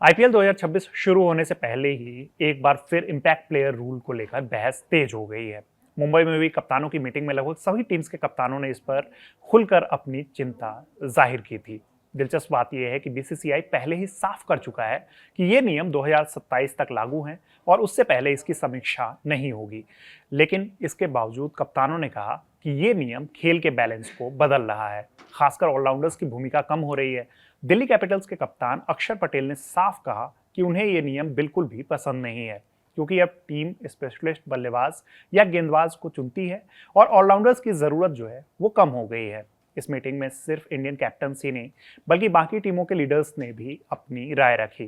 IPL 2026 शुरू होने से पहले ही एक बार फिर इम्पैक्ट प्लेयर रूल को लेकर बहस तेज हो गई है। मुंबई में हुई कप्तानों की मीटिंग में लगभग सभी टीम्स के कप्तानों ने इस पर खुलकर अपनी चिंता जाहिर की थी। दिलचस्प बात यह है कि बीसीसीआई पहले ही साफ कर चुका है कि ये नियम 2027 तक लागू हैं और उससे पहले इसकी समीक्षा नहीं होगी। लेकिन इसके बावजूद कप्तानों ने कहा कि ये नियम खेल के बैलेंस को बदल रहा है, खासकर ऑलराउंडर्स की भूमिका कम हो रही है। दिल्ली कैपिटल्स के कप्तान अक्षर पटेल ने साफ कहा कि उन्हें ये नियम बिल्कुल भी पसंद नहीं है, क्योंकि अब टीम स्पेशलिस्ट बल्लेबाज या गेंदबाज को चुनती है और ऑलराउंडर्स की ज़रूरत जो है वो कम हो गई है। इस मीटिंग में सिर्फ इंडियन कैप्टन्स ही नहीं बल्कि बाकी टीमों के लीडर्स ने भी अपनी राय रखी।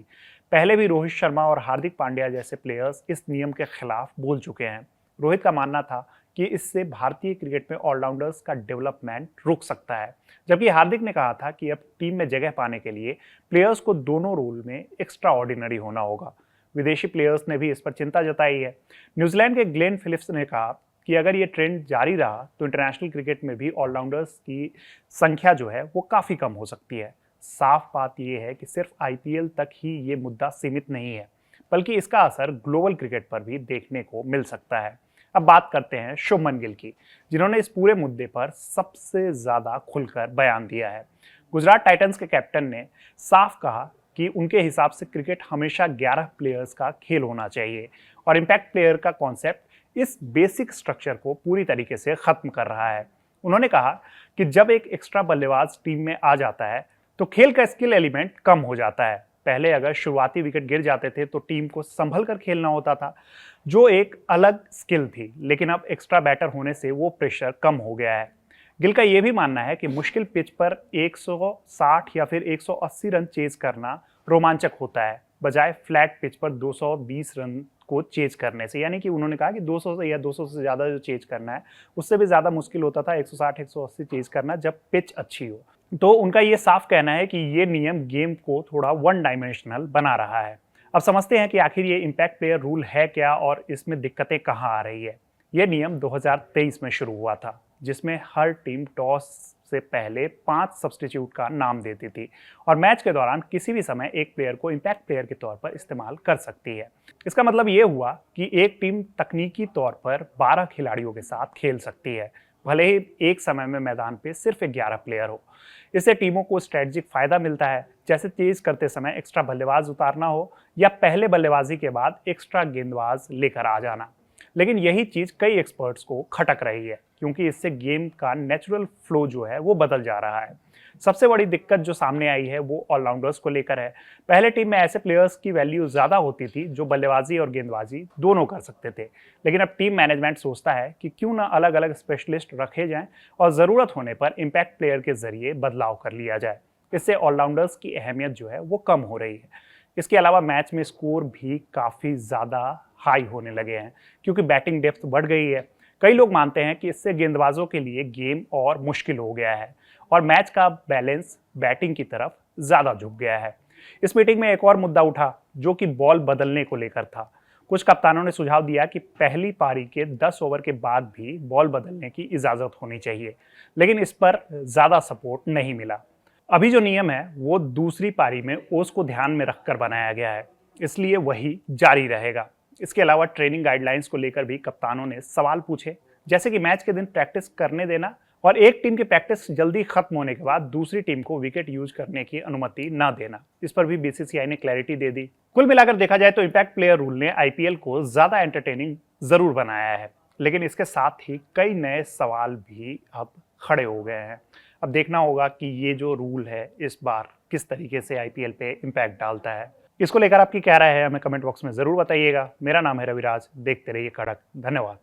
पहले भी रोहित शर्मा और हार्दिक पांड्या जैसे प्लेयर्स इस नियम के खिलाफ बोल चुके हैं। रोहित का मानना था कि इससे भारतीय क्रिकेट में ऑलराउंडर्स का डेवलपमेंट रुक सकता है, जबकि हार्दिक ने कहा था कि अब टीम में जगह पाने के लिए प्लेयर्स को दोनों रोल में एक्स्ट्रा ऑर्डिनरी होना होगा। विदेशी प्लेयर्स ने भी इस पर चिंता जताई है। न्यूजीलैंड के ग्लेन फिलिप्स ने कहा कि अगर ये ट्रेंड जारी रहा तो इंटरनेशनल क्रिकेट में भी ऑलराउंडर्स की संख्या जो है वो काफ़ी कम हो सकती है। साफ बात यह है कि सिर्फ आईपीएल तक ही ये मुद्दा सीमित नहीं है, बल्कि इसका असर ग्लोबल क्रिकेट पर भी देखने को मिल सकता है। अब बात करते हैं शुभमन गिल की, जिन्होंने इस पूरे मुद्दे पर सबसे ज़्यादा खुलकर बयान दिया है। गुजरात टाइटंस के कैप्टन ने साफ कहा कि उनके हिसाब से क्रिकेट हमेशा 11 प्लेयर्स का खेल होना चाहिए और इम्पैक्ट प्लेयर का कॉन्सेप्ट इस बेसिक स्ट्रक्चर को पूरी तरीके से ख़त्म कर रहा है। उन्होंने कहा कि जब एक एक्स्ट्रा बल्लेबाज टीम में आ जाता है तो खेल का स्किल एलिमेंट कम हो जाता है। पहले अगर शुरुआती विकेट गिर जाते थे तो टीम को संभल कर खेलना होता था, जो एक अलग स्किल थी, लेकिन अब एक्स्ट्रा बैटर होने से वो प्रेशर कम हो गया है। गिल का यह भी मानना है कि मुश्किल पिच पर 160 या फिर 180 रन चेज करना रोमांचक होता है, बजाय फ्लैट पिच पर 220 रन को चेज करने से। यानी कि उन्होंने कहा कि 200 से या 200 से ज़्यादा जो चेज करना है उससे भी ज़्यादा मुश्किल होता था 160-180 चेज करना जब पिच अच्छी हो। तो उनका ये साफ कहना है कि ये नियम गेम को थोड़ा वन डायमेंशनल बना रहा है। अब समझते हैं कि आखिर ये इम्पैक्ट प्लेयर रूल है क्या और इसमें दिक्कतें कहाँ आ रही है। ये नियम 2023 में शुरू हुआ था, जिसमें हर टीम टॉस से पहले 5 सब्स्टिट्यूट का नाम देती थी और मैच के दौरान किसी भी समय एक प्लेयर को इम्पैक्ट प्लेयर के तौर पर इस्तेमाल कर सकती है। इसका मतलब ये हुआ कि एक टीम तकनीकी तौर पर 12 खिलाड़ियों के साथ खेल सकती है, भले ही एक समय में मैदान पे सिर्फ 11 प्लेयर हो। इससे टीमों को स्ट्रेटजिक फायदा मिलता है, जैसे तेज करते समय एक्स्ट्रा बल्लेबाज उतारना हो या पहले बल्लेबाजी के बाद एक्स्ट्रा गेंदबाज लेकर आ जाना। लेकिन यही चीज़ कई एक्सपर्ट्स को खटक रही है, क्योंकि इससे गेम का नेचुरल फ्लो जो है वो बदल जा रहा है। सबसे बड़ी दिक्कत जो सामने आई है वो ऑलराउंडर्स को लेकर है। पहले टीम में ऐसे प्लेयर्स की वैल्यू ज़्यादा होती थी जो बल्लेबाजी और गेंदबाजी दोनों कर सकते थे, लेकिन अब टीम मैनेजमेंट सोचता है कि क्यों ना अलग अलग स्पेशलिस्ट रखे जाएं और ज़रूरत होने पर इम्पैक्ट प्लेयर के जरिए बदलाव कर लिया जाए। इससे ऑलराउंडर्स की अहमियत जो है वो कम हो रही है। इसके अलावा मैच में स्कोर भी काफ़ी ज़्यादा हाई होने लगे हैं, क्योंकि बैटिंग डेप्थ बढ़ गई है। कई लोग मानते हैं कि इससे गेंदबाजों के लिए गेम और मुश्किल हो गया है और मैच का बैलेंस बैटिंग की तरफ ज़्यादा झुक गया है। इस मीटिंग में एक और मुद्दा उठा, जो कि बॉल बदलने को लेकर था। कुछ कप्तानों ने सुझाव दिया कि पहली पारी के 10 ओवर के बाद भी बॉल बदलने की इजाज़त होनी चाहिए, लेकिन इस पर ज़्यादा सपोर्ट नहीं मिला। अभी जो नियम है वो दूसरी पारी में ओस को ध्यान में रखकर बनाया गया है, इसलिए वही जारी रहेगा। इसके अलावा ट्रेनिंग गाइडलाइंस को लेकर भी कप्तानों ने सवाल पूछे, जैसे कि मैच के दिन प्रैक्टिस करने देना और एक टीम की प्रैक्टिस जल्दी खत्म होने के बाद दूसरी टीम को विकेट यूज करने की अनुमति न देना। इस पर भी बीसीसीआई ने क्लैरिटी दे दी। कुल मिलाकर देखा जाए तो इम्पैक्ट प्लेयर रूल ने आईपीएल को ज्यादा एंटरटेनिंग जरूर बनाया है, लेकिन इसके साथ ही कई नए सवाल भी अब खड़े हो गए हैं। अब देखना होगा कि ये जो रूल है इस बार किस तरीके से आईपीएल पे इम्पैक्ट डालता है। इसको लेकर आपकी क्या राय है हमें कमेंट बॉक्स में ज़रूर बताइएगा। मेरा नाम है रविराज, देखते रहिए कड़क। धन्यवाद।